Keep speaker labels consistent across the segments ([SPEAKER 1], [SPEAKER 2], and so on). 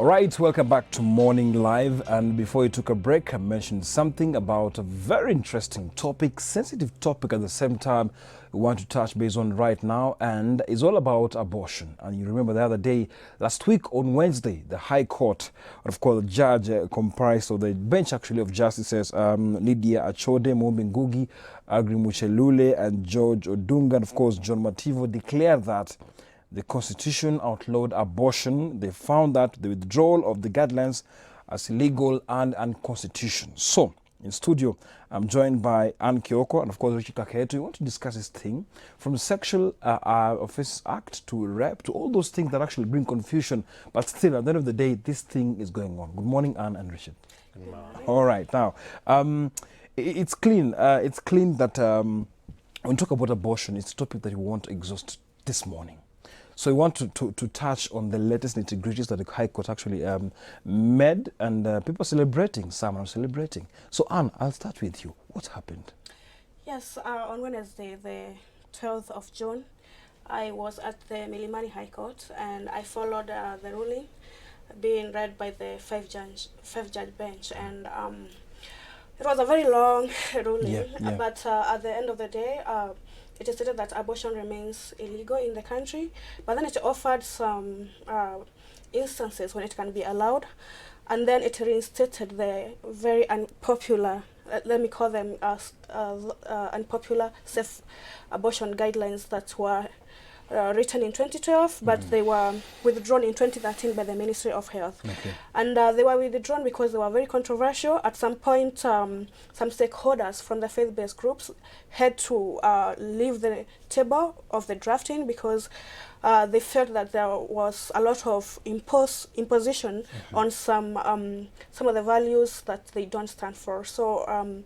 [SPEAKER 1] Right, welcome back to Morning Live. And before we took a break, I mentioned something about a very interesting topic, sensitive topic at the same time we want to touch base on right now, and it's all about abortion. And you remember the other day, last week on Wednesday, the High Court, of course, the judge comprised of the bench actually of justices Lydia Achode, Mombi Ngugi, Agri Muchelule, and George Odunga, and of course John Mativo, declared that the Constitution outlawed abortion. They found that the withdrawal of the guidelines as illegal and unconstitutional. So, in studio, I'm joined by Ann Kioko and, of course, Richard Kaketu. We want to discuss this thing from the Sexual Offences Act to rape to all those things that actually bring confusion. But still, at the end of the day, this thing is going on. Good morning, Ann and Richard.
[SPEAKER 2] Good morning.
[SPEAKER 1] All right. Now, it's clean. It's clean that when we talk about abortion, it's a topic that we want to exhaust this morning. So we want to touch on the latest nitty-gritties that the High Court actually made, and people are celebrating, some are celebrating. So Anne, I'll start with you. What happened?
[SPEAKER 3] Yes, on Wednesday, the 12th of June, I was at the Milimani High Court and I followed the ruling being read by the five-judge bench, and it was a very long ruling, but at the end of the day, it is stated that abortion remains illegal in the country, but then it offered some instances when it can be allowed, and then it reinstated the very unpopular, let me call them unpopular safe abortion guidelines that were written in 2012, but they were withdrawn in 2013 by the Ministry of Health. Okay. And they were withdrawn because they were very controversial. At some point, some stakeholders from the faith-based groups had to leave the table of the drafting because they felt that there was a lot of imposition on some of the values that they don't stand for. So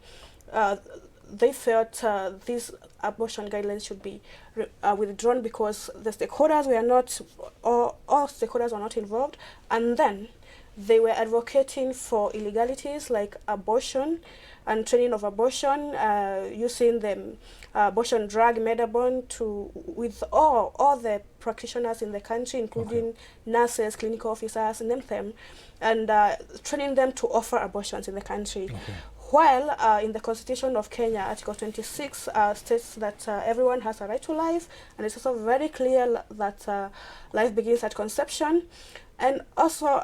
[SPEAKER 3] they felt these abortion guidelines should be withdrawn because the stakeholders were not, all stakeholders were not involved, and then they were advocating for illegalities like abortion and training of abortion, using the abortion drug Medabon with all the practitioners in the country, including nurses, clinical officers, name them, and training them to offer abortions in the country. Okay. While in the Constitution of Kenya, Article 26 states that everyone has a right to life, and it's also very clear that life begins at conception. And also,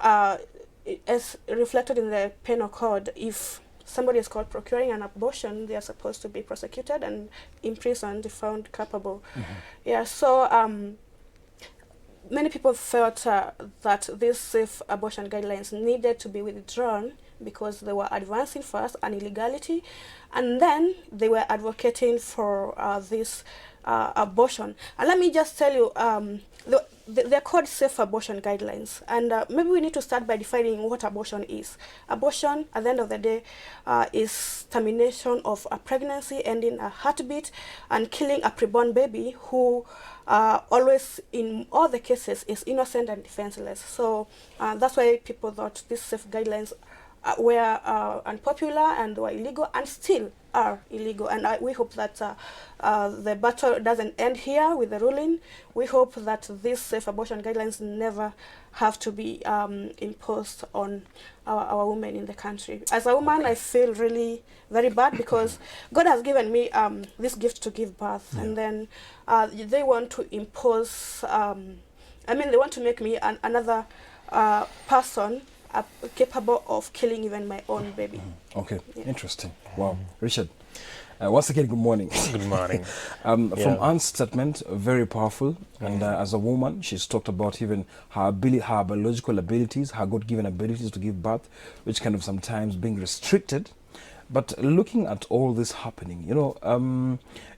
[SPEAKER 3] as reflected in the penal code, if somebody is caught procuring an abortion, they are supposed to be prosecuted and imprisoned if found culpable. Yeah, so many people felt that these safe abortion guidelines needed to be withdrawn because they were advancing first an illegality, and then they were advocating for this abortion. And let me just tell you, they're called safe abortion guidelines, and maybe we need to start by defining what abortion is. Abortion, at the end of the day, is termination of a pregnancy, ending a heartbeat, and killing a preborn baby who always, in all the cases, is innocent and defenseless. So that's why people thought these safe guidelines were unpopular and were illegal, and still are illegal. And we hope that the battle doesn't end here with the ruling. We hope that these safe abortion guidelines never have to be imposed on our women in the country. As a woman, I feel really very bad because God has given me this gift to give birth, and then they want to impose, they want to make me another person capable of killing even my own baby.
[SPEAKER 1] Okay, interesting. Wow. Richard, once again, good morning.
[SPEAKER 2] Good morning.
[SPEAKER 1] From Anne's statement, very powerful. And as a woman, she's talked about even her biological abilities, her God-given abilities to give birth, which kind of sometimes being restricted. But looking at all this happening,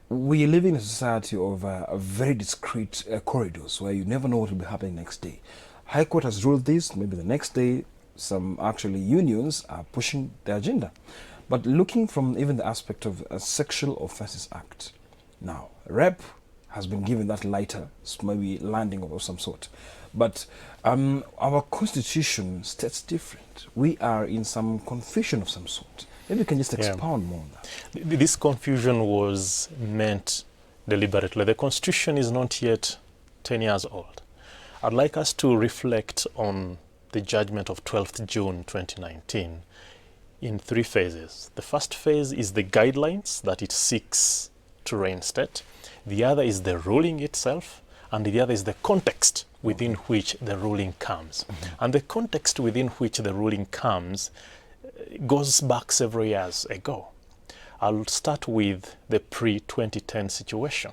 [SPEAKER 1] we live in a society of very discrete corridors where you never know what will be happening next day. High Court has ruled this, maybe the next day, some actually unions are pushing the agenda. But looking from even the aspect of a Sexual Offences Act, now, rape has been given that lighter, maybe landing of some sort. But our constitution states different. We are in some confusion of some sort. Maybe you can just expound more on that.
[SPEAKER 2] This confusion was meant deliberately. The constitution is not yet 10 years old. I'd like us to reflect on the judgment of 12th June 2019 in 3 phases. The first phase is the guidelines that it seeks to reinstate. The other is the ruling itself, and the other is the context within which the ruling comes. And the context within which the ruling comes goes back several years ago. I'll start with the pre-2010 situation.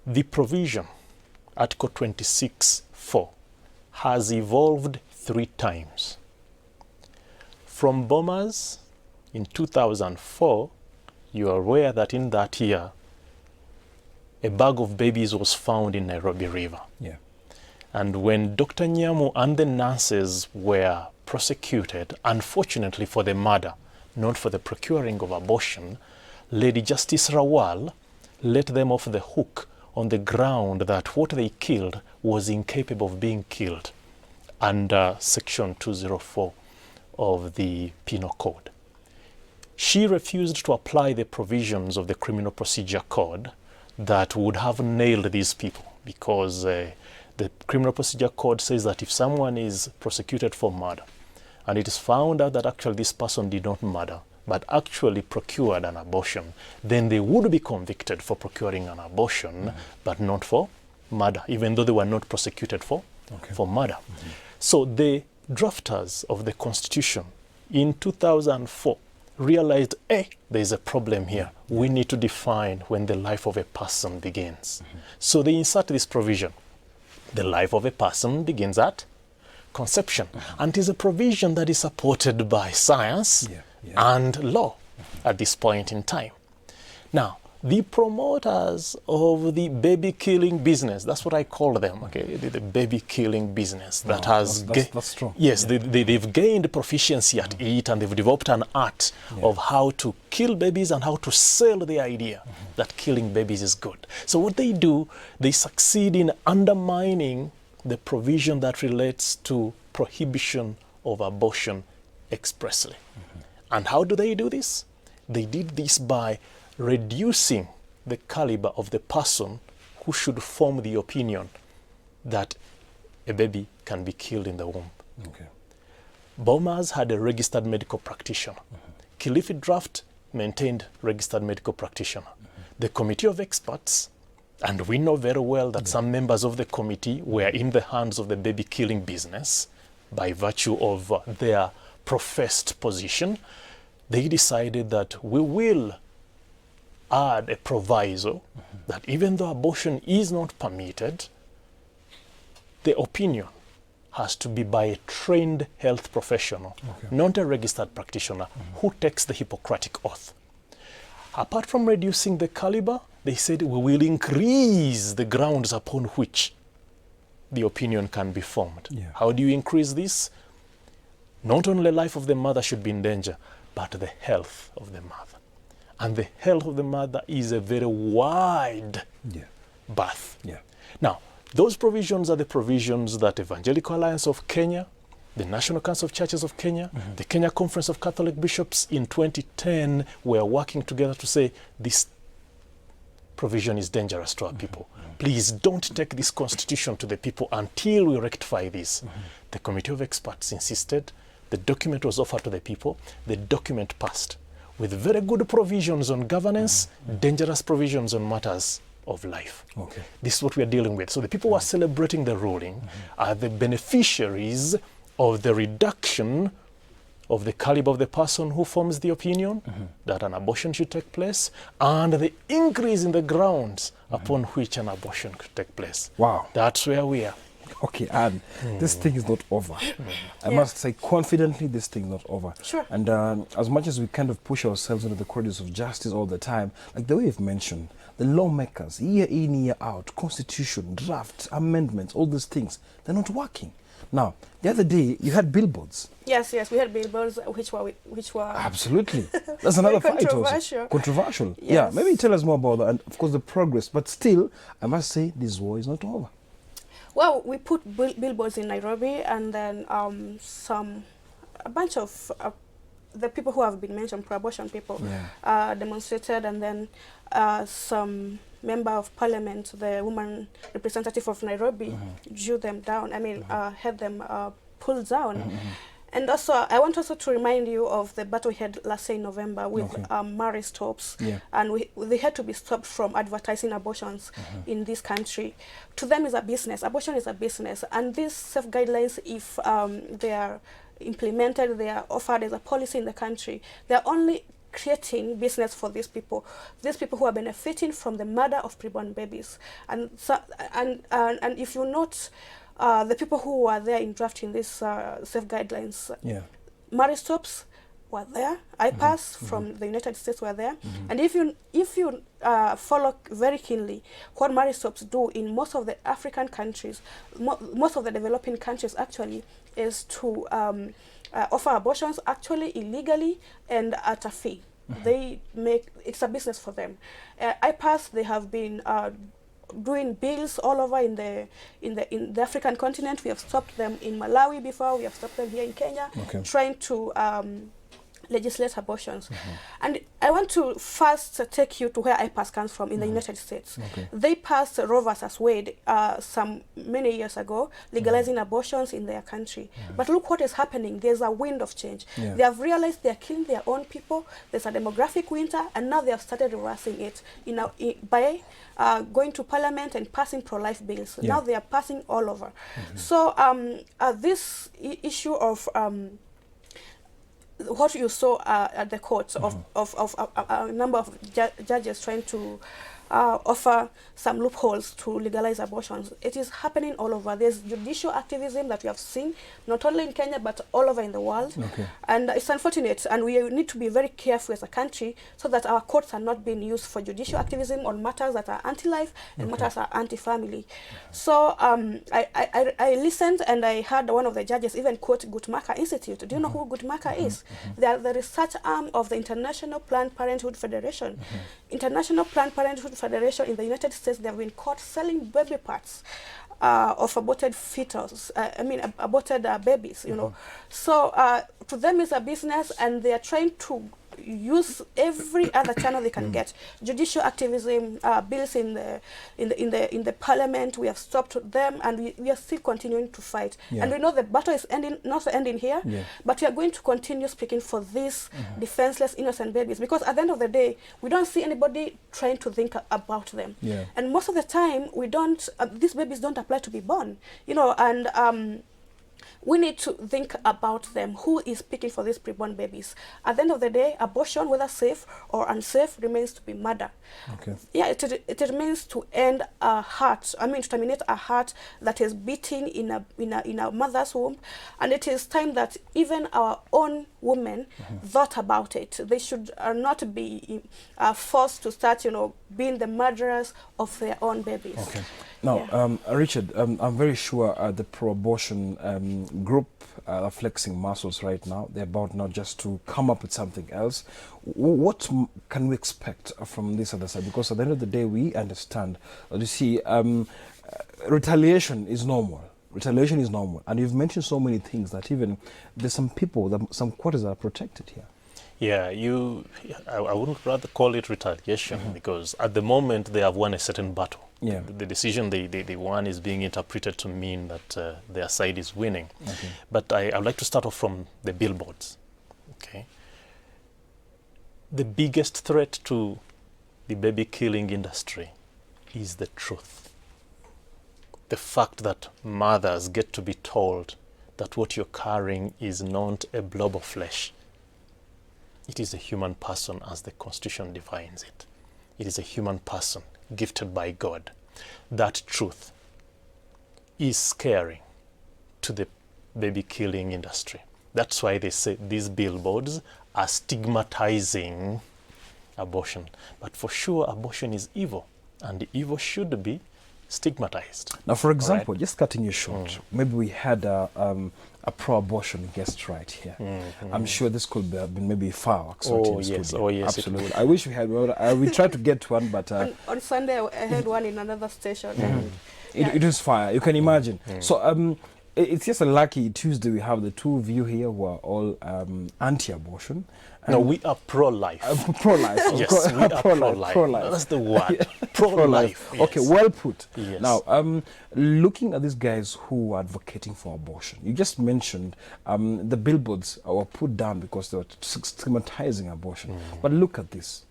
[SPEAKER 2] The provision, Article 26(4), has evolved 3 times. From Bomas in 2004, you are aware that in that year, a bag of babies was found in Nairobi River.
[SPEAKER 1] Yeah.
[SPEAKER 2] And when Dr. Nyamu and the nurses were prosecuted, unfortunately for the murder, not for the procuring of abortion, Lady Justice Rawal let them off the hook on the ground that what they killed was incapable of being killed under Section 204 of the Penal Code. She refused to apply the provisions of the Criminal Procedure Code that would have nailed these people, because the Criminal Procedure Code says that if someone is prosecuted for murder and it is found out that actually this person did not murder but actually procured an abortion, then they would be convicted for procuring an abortion, but not for murder, even though they were not prosecuted for murder. So the drafters of the Constitution in 2004 realized, there is a problem here. We need to define when the life of a person begins. So they insert this provision. The life of a person begins at conception. And it is a provision that is supported by science and law at this point in time. Now, the promoters of the baby killing business, that's what I call them, okay, the baby killing business that has...
[SPEAKER 1] That's strong.
[SPEAKER 2] Yes, they've gained proficiency at it, and they've developed an art of how to kill babies and how to sell the idea that killing babies is good. So what they do, they succeed in undermining the provision that relates to prohibition of abortion expressly. And how do they do this? They did this by reducing the caliber of the person who should form the opinion that a baby can be killed in the womb. Bomas had a registered medical practitioner. Kilifi Draft maintained registered medical practitioner. The committee of experts, and we know very well that some members of the committee were in the hands of the baby killing business by virtue of their professed position. They decided that we will add a proviso that even though abortion is not permitted, the opinion has to be by a trained health professional, not a registered practitioner, who takes the Hippocratic oath. Apart from reducing the caliber, they said we will increase the grounds upon which the opinion can be formed. How do you increase this? Not only the life of the mother should be in danger, but the health of the mother. And the health of the mother is a very wide berth. Now, those provisions are the provisions that Evangelical Alliance of Kenya, the National Council of Churches of Kenya, the Kenya Conference of Catholic Bishops in 2010 were working together to say this provision is dangerous to our people. Please don't take this constitution to the people until we rectify this. The committee of experts insisted. The document was offered to the people. The document passed with very good provisions on governance, dangerous provisions on matters of life. This is what we are dealing with. So the people who are celebrating the ruling are the beneficiaries of the reduction of the caliber of the person who forms the opinion that an abortion should take place, and the increase in the grounds upon which an abortion could take place.
[SPEAKER 1] Wow.
[SPEAKER 2] That's where we are.
[SPEAKER 1] Okay, and this thing is not over. I must say confidently, this thing is not over. And as much as we kind of push ourselves into the corridors of justice all the time, like the way you've mentioned, the lawmakers, year in, year out, constitution, drafts, amendments, all these things, they're not working. Now, the other day, you had billboards.
[SPEAKER 3] Yes, we had billboards which were
[SPEAKER 1] Absolutely. That's another fight
[SPEAKER 3] controversial.
[SPEAKER 1] also. Controversial.
[SPEAKER 3] Yes.
[SPEAKER 1] Yeah, maybe tell us more about that and, of course, the progress. But still, I must say, this war is not over.
[SPEAKER 3] Well, we put billboards in Nairobi, and then a bunch of the people who have been mentioned, pro-abortion people, demonstrated, and then some member of parliament, the woman representative of Nairobi, drew them down. I mean, had them pulled down. And also, I want also to remind you of the battle we had last year in November with marriage stops, and they had to be stopped from advertising abortions in this country. To them, is a business. Abortion is a business, and these safe guidelines, if they are implemented, they are offered as a policy in the country, they are only creating business for these people who are benefiting from the murder of preborn babies. And so, and if you note, the people who were there in drafting these safe guidelines, marriage stops were there, IPAS from the United States were there, and if you follow very keenly what marriage stops do in most of the African countries, most of the developing countries actually, is to offer abortions actually illegally and at a fee. They make it's a business for them. IPAS, they have been doing bills all over in the African continent. We have stopped them in Malawi before. We have stopped them here in Kenya, trying to legislate abortions. And I want to first take you to where IPAS comes from in the United States. They passed Roe versus Wade some many years ago, legalizing abortions in their country. But look what is happening. There's a wind of change. They have realized they are killing their own people. There's a demographic winter, and now they have started reversing it by going to parliament and passing pro-life bills. Now they are passing all over. So this issue of what you saw at the courts of a number of judges trying to offer some loopholes to legalize abortions. It is happening all over. There's judicial activism that we have seen, not only in Kenya, but all over in the world. And it's unfortunate, and we need to be very careful as a country so that our courts are not being used for judicial activism on matters that are anti-life and matters that are anti-family. So I listened, and I heard one of the judges even quote Guttmacher Institute. Do you know who Guttmacher is? They are the research arm of the International Planned Parenthood Federation. International Planned Parenthood Federation in the United States, they have been caught selling baby parts of aborted fetus, aborted babies, you know. So to them it's a business, and they are trying to use every other channel they can get. Judicial activism, bills in the parliament, we have stopped them, and we are still continuing to fight. And we know the battle is not ending here, but we are going to continue speaking for these defenseless, innocent babies, because at the end of the day, we don't see anybody trying to think about them. And most of the time, we don't. These babies don't apply to be born, you know, and we need to think about them. Who is speaking for these preborn babies? At the end of the day, abortion, whether safe or unsafe, remains to be murder. It remains to end a heart. I mean, to terminate a heart that is beating in a mother's womb. And it is time that even our own women thought about it. They should not be forced to start, you know, being the murderers of their own babies.
[SPEAKER 1] Now, Richard, I'm very sure the pro-abortion group are flexing muscles right now. They're about not just to come up with something else. What can we expect from this other side? Because at the end of the day, we understand, you see, retaliation is normal. Retaliation is normal. And you've mentioned so many things that even there's some people, some quarters are protected here.
[SPEAKER 2] Yeah, I wouldn't rather call it retaliation, because at the moment they have won a certain battle. The decision they won is being interpreted to mean that their side is winning. But I would like to start off from the billboards. The biggest threat to the baby killing industry is the truth. The fact that mothers get to be told that what you're carrying is not a blob of flesh. It is a human person as the Constitution defines it. It is a human person gifted by God. That truth is scary to the baby killing industry. That's why they say these billboards are stigmatizing abortion. But for sure, abortion is evil, and evil should be stigmatized.
[SPEAKER 1] Now, for example, just cutting you short, maybe we had a pro-abortion guest right here. I'm sure this could have been maybe fireworks.
[SPEAKER 2] Yes,
[SPEAKER 1] absolutely. I wish we had. We tried to get one, but
[SPEAKER 3] on Sunday I had one in another station. And
[SPEAKER 1] it was fire. You can imagine. So It's just a lucky Tuesday we have the two of you here who are all anti-abortion.
[SPEAKER 2] No, we are pro-life.
[SPEAKER 1] Pro-life. Of
[SPEAKER 2] Yes,
[SPEAKER 1] course.
[SPEAKER 2] we are pro-life.
[SPEAKER 1] Pro-life.
[SPEAKER 2] That's the word. Pro-life. Yes.
[SPEAKER 1] Okay, well put.
[SPEAKER 2] Yes.
[SPEAKER 1] Now, looking at these guys who are advocating for abortion, you just mentioned the billboards were put down because they were stigmatizing abortion. But look at this.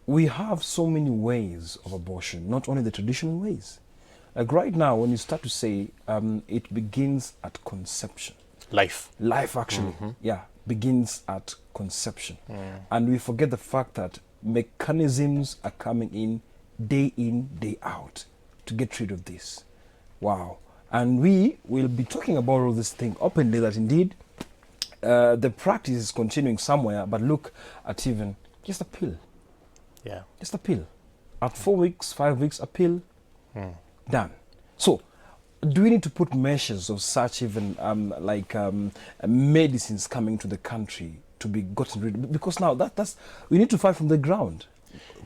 [SPEAKER 1] We have so many ways of abortion, not only the traditional ways. Like right now, when you start to say it begins at conception.
[SPEAKER 2] Life,
[SPEAKER 1] actually, begins at conception. And we forget the fact that mechanisms are coming in, day out, to get rid of this. Wow. And we will be talking about all this thing openly, that indeed the practice is continuing somewhere, but look at even just a pill.
[SPEAKER 2] Yeah.
[SPEAKER 1] Just a pill. At 4 weeks, 5 weeks, a pill, done. So, do we need to put measures of such even medicines coming to the country to be gotten rid of? Because now that's we need to fight from the ground.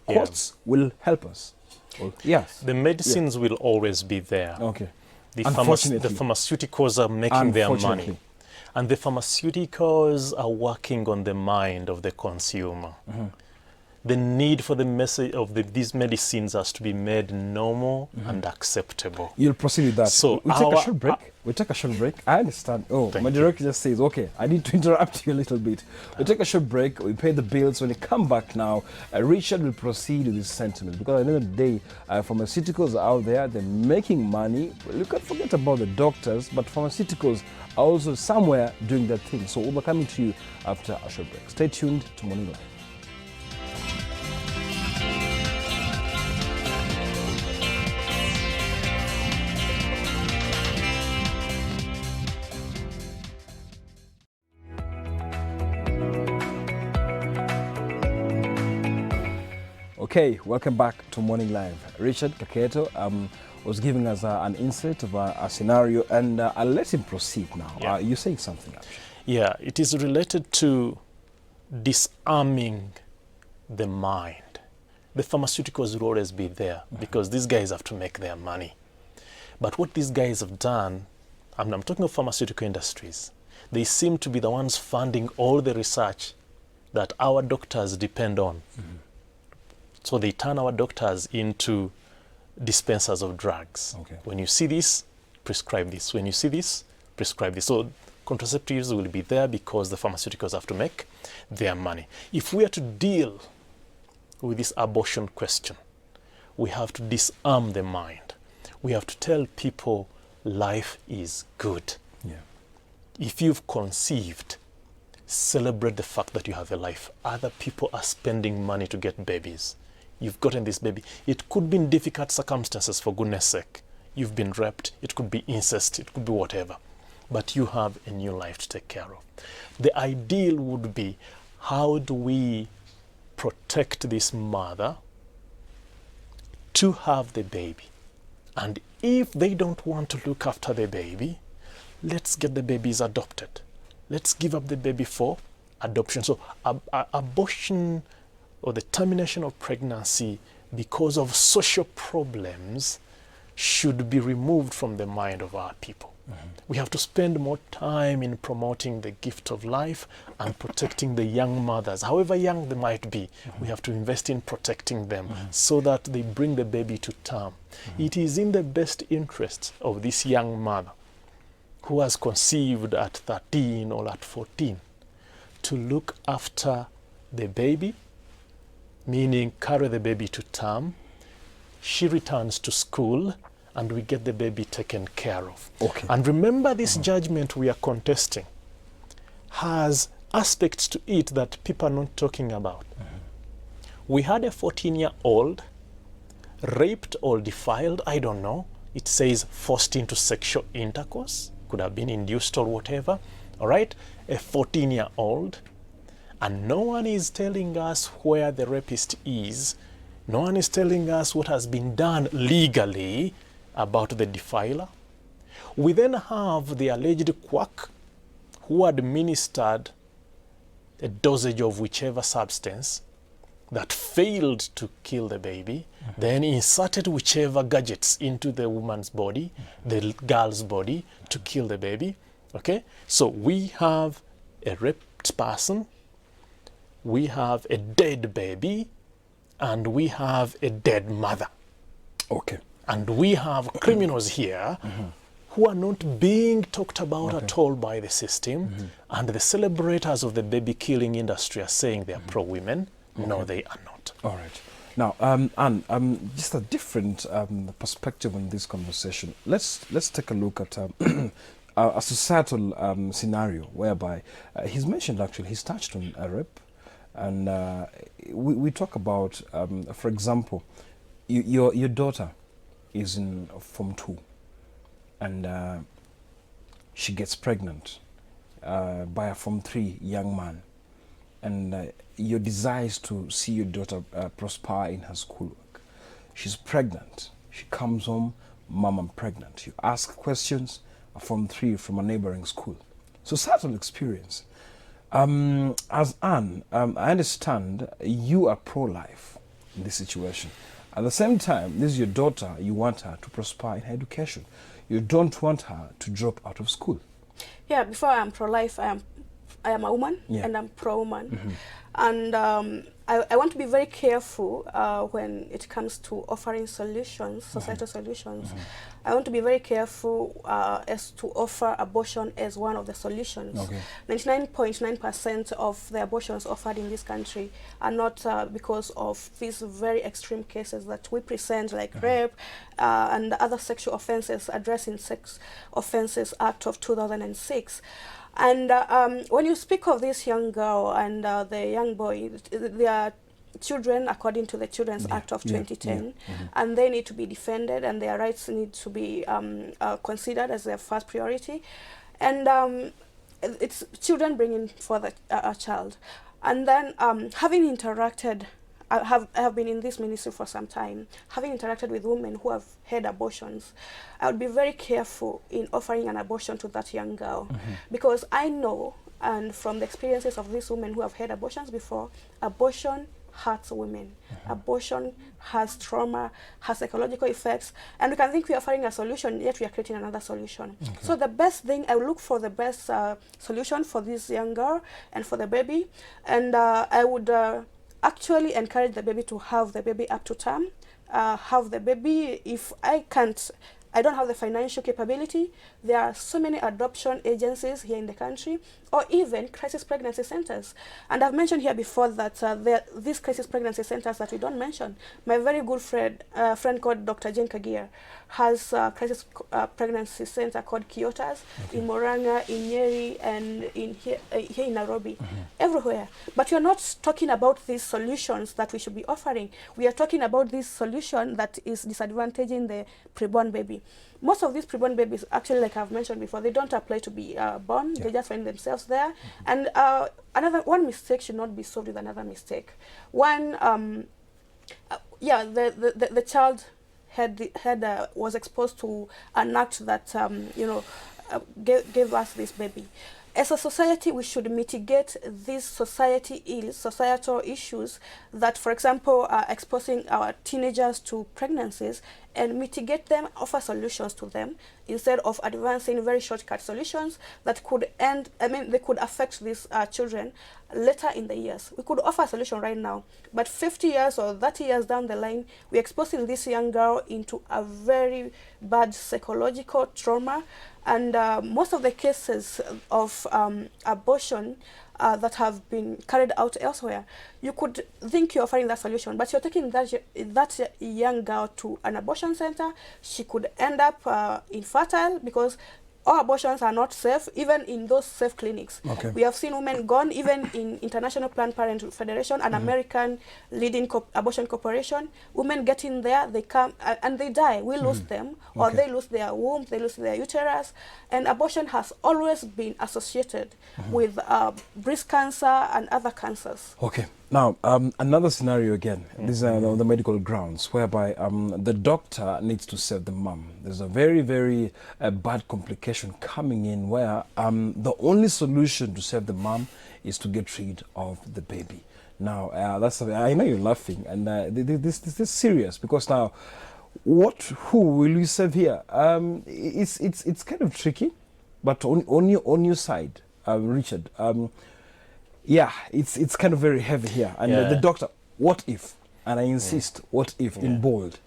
[SPEAKER 1] Courts will help us. Well, yes.
[SPEAKER 2] The medicines will always be there.
[SPEAKER 1] Okay.
[SPEAKER 2] The pharmaceuticals are making their money. And the pharmaceuticals are working on the mind of the consumer. The need for the message of these medicines has to be made normal and acceptable.
[SPEAKER 1] You'll proceed with that.
[SPEAKER 2] So
[SPEAKER 1] we'll take a short break. We'll take a short break. I understand. Oh, my director just says, okay, I need to interrupt you a little bit. We'll take a short break. We pay the bills. When we come back now, Richard will proceed with his sentiment. Because at the end of the day, pharmaceuticals are out there. They're making money. Well, you can't forget about the doctors, but pharmaceuticals are also somewhere doing their thing. So we'll be coming to you after a short break. Stay tuned to Morning Live. Okay, welcome back to Morning Live. Richard Kaketo was giving us an insight of a scenario, and I'll let him proceed now.
[SPEAKER 2] Yeah.
[SPEAKER 1] You're saying something, actually.
[SPEAKER 2] Yeah, it is related to disarming the mind. The pharmaceuticals will always be there because these guys have to make their money. But what these guys have done, I'm talking of pharmaceutical industries, they seem to be the ones funding all the research that our doctors depend on. So they turn our doctors into dispensers of drugs.
[SPEAKER 1] Okay.
[SPEAKER 2] When you see this, prescribe this. When you see this, prescribe this. So contraceptives will be there because the pharmaceuticals have to make their money. If we are to deal with this abortion question, we have to disarm the mind. We have to tell people life is good.
[SPEAKER 1] Yeah.
[SPEAKER 2] If you've conceived, celebrate the fact that you have a life. Other people are spending money to get babies. You've gotten this baby. It could be in difficult circumstances, for goodness sake. You've been raped. It could be incest. It could be whatever. But you have a new life to take care of. The ideal would be, how do we protect this mother to have the baby? And if they don't want to look after the baby, let's get the babies adopted. Let's give up the baby for adoption. So abortion or the termination of pregnancy because of social problems should be removed from the mind of our people. We have to spend more time in promoting the gift of life and protecting the young mothers, however young they might be. We have to invest in protecting them so that they bring the baby to term. It is in the best interest of this young mother who has conceived at 13 or at 14 to look after the baby, meaning carry the baby to term. She returns to school and we get the baby taken care of.
[SPEAKER 1] Okay.
[SPEAKER 2] And remember, this judgment we are contesting has aspects to it that people are not talking about. We had a 14-year-old raped or defiled, I don't know. It says forced into sexual intercourse, could have been induced or whatever, all right? A 14-year-old, and no one is telling us where the rapist is. No one is telling us what has been done legally about the defiler. We then have the alleged quack who administered a dosage of whichever substance that failed to kill the baby, then inserted whichever gadgets into the woman's body, the girl's body, to kill the baby. Okay? So we have a raped person, we have a dead baby, and we have a dead mother.
[SPEAKER 1] Okay.
[SPEAKER 2] And we have criminals here who are not being talked about at all by the system. And the celebrators of the baby killing industry are saying they are pro-women. No, they are not.
[SPEAKER 1] All right. Now, Anne, just a different perspective on this conversation. Let's take a look at a societal scenario whereby he's mentioned, actually, he's touched on rape. And we talk about, for example, your daughter is in Form 2 and she gets pregnant by a Form 3 young man. And your desire is to see your daughter prosper in her schoolwork. She's pregnant. She comes home, Mom, I'm pregnant. You ask questions, a Form 3 from a neighboring school. Societal experience. As Anne, I understand you are pro-life in this situation. At the same time, this is your daughter. You want her to prosper in her education. You don't want her to drop out of school.
[SPEAKER 3] Yeah, before I am pro-life, I am a woman, and I'm pro-woman. And I want to be very careful when it comes to offering solutions, societal solutions. I want to be very careful as to offer abortion as one of the solutions. 99.9% of the abortions offered in this country are not because of these very extreme cases that we present, like rape and other sexual offenses addressed in Sex Offences Act of 2006. And when you speak of this young girl and the young boy, they are children according to the Children's Act of 2010, and they need to be defended, and their rights need to be considered as their first priority. And it's children bringing forth a child. And then having interacted, I have been in this ministry for some time, having interacted with women who have had abortions, I would be very careful in offering an abortion to that young girl, because I know, and from the experiences of these women who have had abortions before, abortion hurts women. Abortion has trauma, has psychological effects, and we can think we are offering a solution, yet we are creating another solution. So the best thing, I look for the best solution for this young girl and for the baby, and I would actually encourage the baby to have the baby up to term, have the baby. If I don't have the financial capability, there are so many adoption agencies here in the country, or even crisis pregnancy centers. And I've mentioned here before that these crisis pregnancy centers that we don't mention, my very good friend called Dr. Jane Kagia has a crisis pregnancy center called Kyotas in Moranga, in Nyeri, and here in Nairobi, everywhere. But we are not talking about these solutions that we should be offering. We are talking about this solution that is disadvantaging the preborn baby. Most of these preborn babies, actually, like I've mentioned before, they don't apply to be born. They just find themselves there. And one mistake should not be solved with another mistake. One, the child was exposed to an act that gave us this baby. As a society, we should mitigate these societal issues that, for example, are exposing our teenagers to pregnancies, and mitigate them, offer solutions to them, instead of advancing very shortcut solutions that could they could affect these children later in the years. We could offer a solution right now, but 50 years or 30 years down the line, we're exposing this young girl into a very bad psychological trauma. And most of the cases of abortion that have been carried out elsewhere, you could think you're offering that solution, but you're taking that young girl to an abortion center. She could end up infertile, because all abortions are not safe, even in those safe clinics. We have seen women gone, even in International Planned Parenthood Federation, an American leading abortion corporation. Women get in there, they come and they die. We lose them, or they lose their womb, they lose their uterus. And abortion has always been associated with breast cancer and other cancers.
[SPEAKER 1] Now, another scenario again. These are the medical grounds whereby the doctor needs to save the mom. There's a very, very bad complication coming in where the only solution to save the mom is to get rid of the baby. Now, I know you're laughing, and this is serious, because now, who will you save here? It's kind of tricky, but on your side, Richard. Yeah, it's kind of very heavy here, and the doctor. What if? And I insist, what if in bold?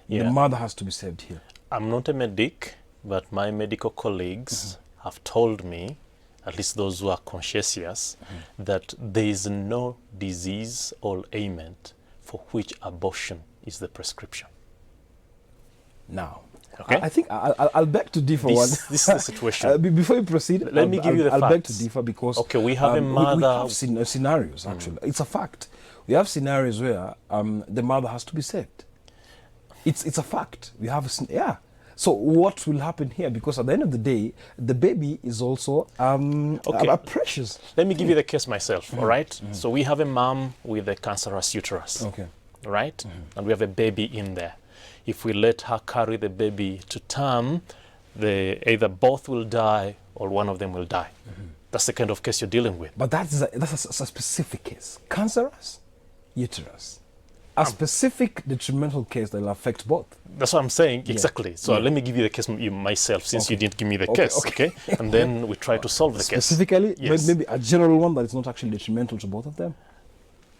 [SPEAKER 1] The mother has to be saved here.
[SPEAKER 2] I'm not a medic, but my medical colleagues have told me, at least those who are conscientious, that there is no disease or ailment for which abortion is the prescription.
[SPEAKER 1] Now,
[SPEAKER 2] okay.
[SPEAKER 1] I think I'll beg to differ.
[SPEAKER 2] This is the situation.
[SPEAKER 1] Before you proceed,
[SPEAKER 2] let me give you the facts.
[SPEAKER 1] I'll beg to differ, because
[SPEAKER 2] we have a mother.
[SPEAKER 1] We have scenarios, actually. It's a fact. We have scenarios where the mother has to be saved. It's a fact. We have So what will happen here? Because at the end of the day, the baby is also a precious.
[SPEAKER 2] Let me give you the case myself. All right. So we have a mom with a cancerous uterus.
[SPEAKER 1] Okay.
[SPEAKER 2] Right. And we have a baby in there. If we let her carry the baby to term, either both will die or one of them will die. That's the kind of case you're dealing with.
[SPEAKER 1] But that's a specific case. Cancerous uterus. A specific detrimental case that will affect both.
[SPEAKER 2] That's what I'm saying, exactly. So let me give you the case myself, since you didn't give me the case, okay? And then we try to solve the case.
[SPEAKER 1] Specifically, maybe a general one that is not actually detrimental to both of them?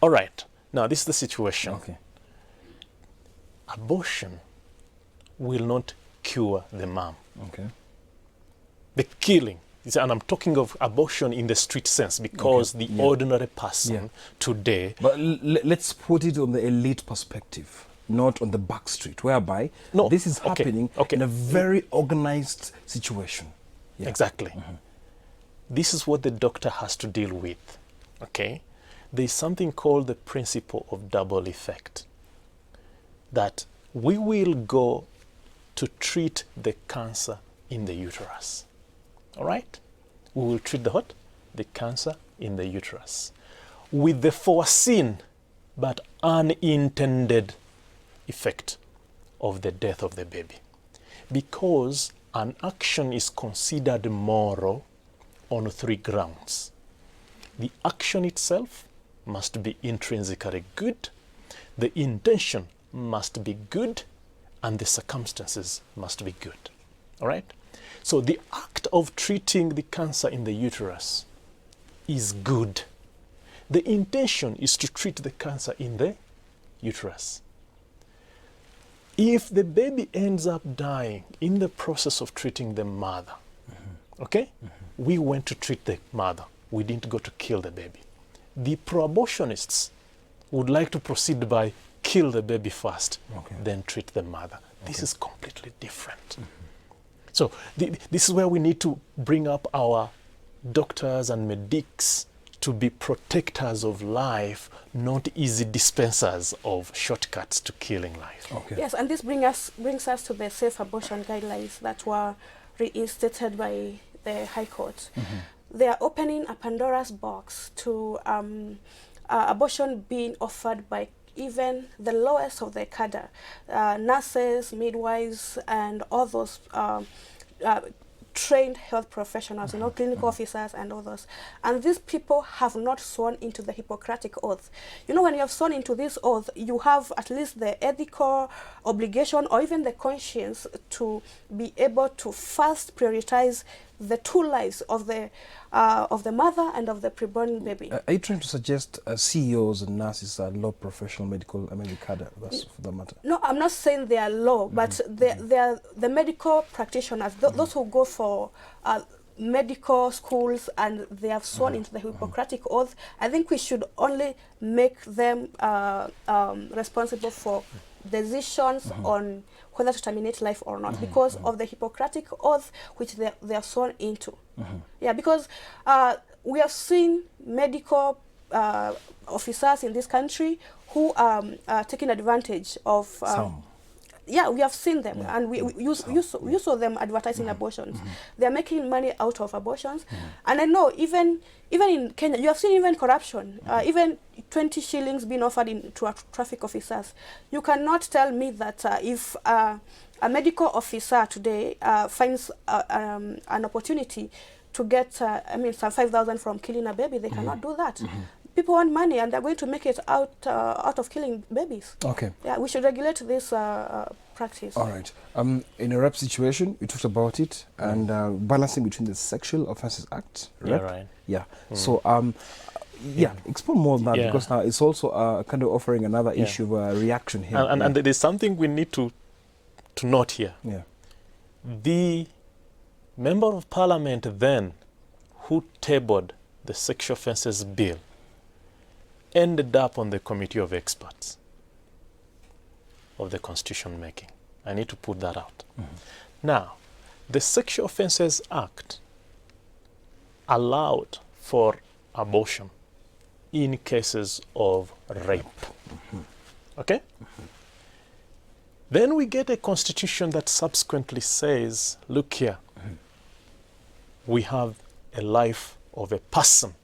[SPEAKER 2] All right. Now, this is the situation.
[SPEAKER 1] Okay.
[SPEAKER 2] Abortion will not cure the mom.
[SPEAKER 1] Okay.
[SPEAKER 2] The killing, and I'm talking of abortion in the street sense, because the ordinary person today...
[SPEAKER 1] But let's put it on the elite perspective, not on the back street, whereby this is happening in a very organized situation. Yeah.
[SPEAKER 2] Exactly. This is what the doctor has to deal with, okay? There's something called the principle of double effect, that we will go to treat the cancer in the uterus. All right? We will treat the cancer in the uterus, with the foreseen but unintended effect of the death of the baby. Because an action is considered moral on 3 grounds. The action itself must be intrinsically good, the intention must be good, and the circumstances must be good. All right? So the act of treating the cancer in the uterus is good. The intention is to treat the cancer in the uterus. If the baby ends up dying in the process of treating the mother, okay? We went to treat the mother. We didn't go to kill the baby. The pro-abortionists would like to proceed by kill the baby first, then treat the mother. This is completely different. So this is where we need to bring up our doctors and medics to be protectors of life, not easy dispensers of shortcuts to killing life.
[SPEAKER 3] Okay. Yes, and this brings us to the safe abortion guidelines that were reinstated by the High Court. They are opening a Pandora's box to abortion being offered by even the lowest of the cadre, nurses, midwives, and all those trained health professionals, clinical officers and others. And these people have not sworn into the Hippocratic Oath. You know, when you have sworn into this oath, you have at least the ethical obligation or even the conscience to be able to first prioritize the 2 lives of the mother and of the preborn baby.
[SPEAKER 1] Are you trying to suggest CEOs and nurses are low professional medical cadre, that's for the matter?
[SPEAKER 3] No, I'm not saying they are low, but they are the medical practitioners, those who go for medical schools and they have sworn into the Hippocratic Oath. I think we should only make them responsible for decisions on whether to terminate life or not, because of the Hippocratic Oath which they are sworn into. Yeah, because we have seen medical officers in this country who are taking advantage of
[SPEAKER 1] some.
[SPEAKER 3] Yeah, we have seen them, and you saw them advertising abortions. They are making money out of abortions, and I know even in Kenya, you have seen even corruption, even 20 shillings being offered to traffic officers. You cannot tell me that if a medical officer today finds an opportunity to get, some 5,000 from killing a baby, they cannot do that. people want money and they're going to make it out of killing babies.
[SPEAKER 1] Okay.
[SPEAKER 3] Yeah, we should regulate this practice.
[SPEAKER 1] All right. In a rape situation, we talked about it, and balancing between the Sexual Offences Act,
[SPEAKER 2] Yeah,
[SPEAKER 1] rape.
[SPEAKER 2] right.
[SPEAKER 1] Yeah. So, explore more on that, because now it's also kind of offering another issue of reaction here.
[SPEAKER 2] And there's something we need to note here.
[SPEAKER 1] Yeah.
[SPEAKER 2] The member of parliament then who tabled the sexual offences bill ended up on the committee of experts of the constitution making. I need to put that out. Now, the Sexual Offences Act allowed for abortion in cases of rape. Okay? Then we get a constitution that subsequently says, look here, we have a life of a person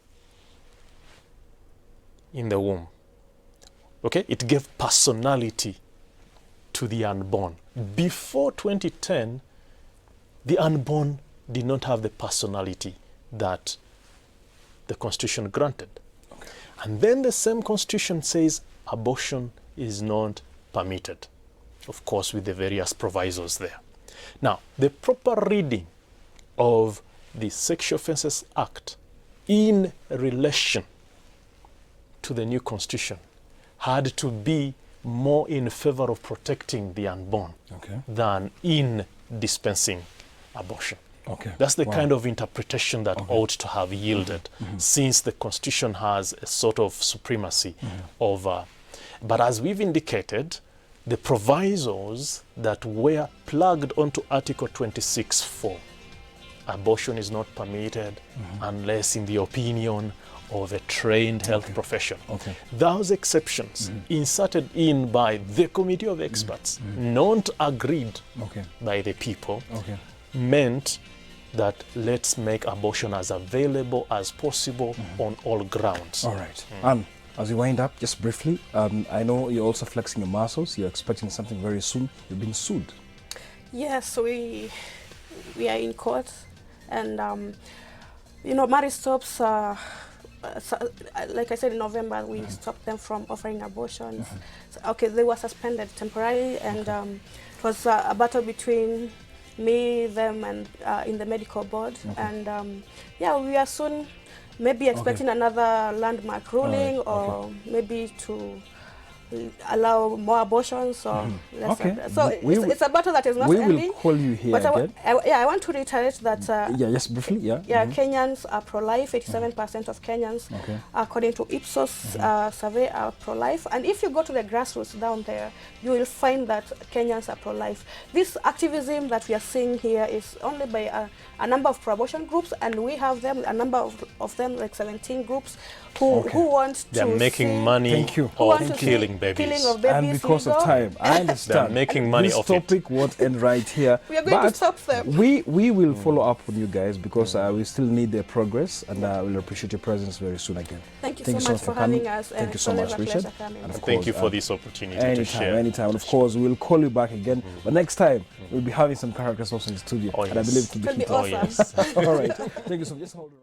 [SPEAKER 2] in the womb. Okay? It gave personality to the unborn. Before 2010, the unborn did not have the personality that the Constitution granted.
[SPEAKER 1] Okay.
[SPEAKER 2] And then the same Constitution says abortion is not permitted, of course, with the various provisos there. Now, the proper reading of the Sexual Offences Act in relation to the new Constitution had to be more in favor of protecting the unborn than in dispensing abortion.
[SPEAKER 1] Okay.
[SPEAKER 2] That's the kind of interpretation that ought to have yielded, since the Constitution has a sort of supremacy over. But as we've indicated, the provisos that were plugged onto Article 26(4), abortion is not permitted unless in the opinion of a trained health professional. Those exceptions inserted in by the committee of experts, not agreed by the people, meant that let's make abortion as available as possible on all grounds.
[SPEAKER 1] All right. And as we wind up, just briefly, I know you're also flexing your muscles. You're expecting something very soon. You've been sued.
[SPEAKER 3] Yes, we are in court, and marriage stops. Like I said, in November, we stopped them from offering abortions. So, they were suspended temporarily, and it was a battle between me, them, and in the medical board. And we are soon maybe expecting another landmark ruling, or maybe to allow more abortions or less. So it's a battle that is not ending.
[SPEAKER 1] We will call you here
[SPEAKER 3] but
[SPEAKER 1] again.
[SPEAKER 3] I want to reiterate that
[SPEAKER 1] just briefly,
[SPEAKER 3] Kenyans are pro-life. 87% of Kenyans, according to Ipsos survey, are pro-life. And if you go to the grassroots down there, you will find that Kenyans are pro-life. This activism that we are seeing here is only by a number of pro-abortion groups, and we have them, a number of them, like 17 groups, who want to
[SPEAKER 2] They're making money on killing babies.
[SPEAKER 3] Killing of babies.
[SPEAKER 1] And because of time, I understand.
[SPEAKER 2] They're making money off it.
[SPEAKER 1] This topic won't end right here.
[SPEAKER 3] We are going to stop them.
[SPEAKER 1] We will follow up with you guys, because we still need their progress, and we'll appreciate your presence very soon again.
[SPEAKER 3] Thank you so much for having us.
[SPEAKER 1] Thank you so much, Richard.
[SPEAKER 2] And thank you for this opportunity to share.
[SPEAKER 1] Anytime. And of course, we'll call you back again. But next time, we'll be having some characters also in the studio. And I believe it will be
[SPEAKER 3] awesome.
[SPEAKER 1] All right. Thank you so much. Just hold on.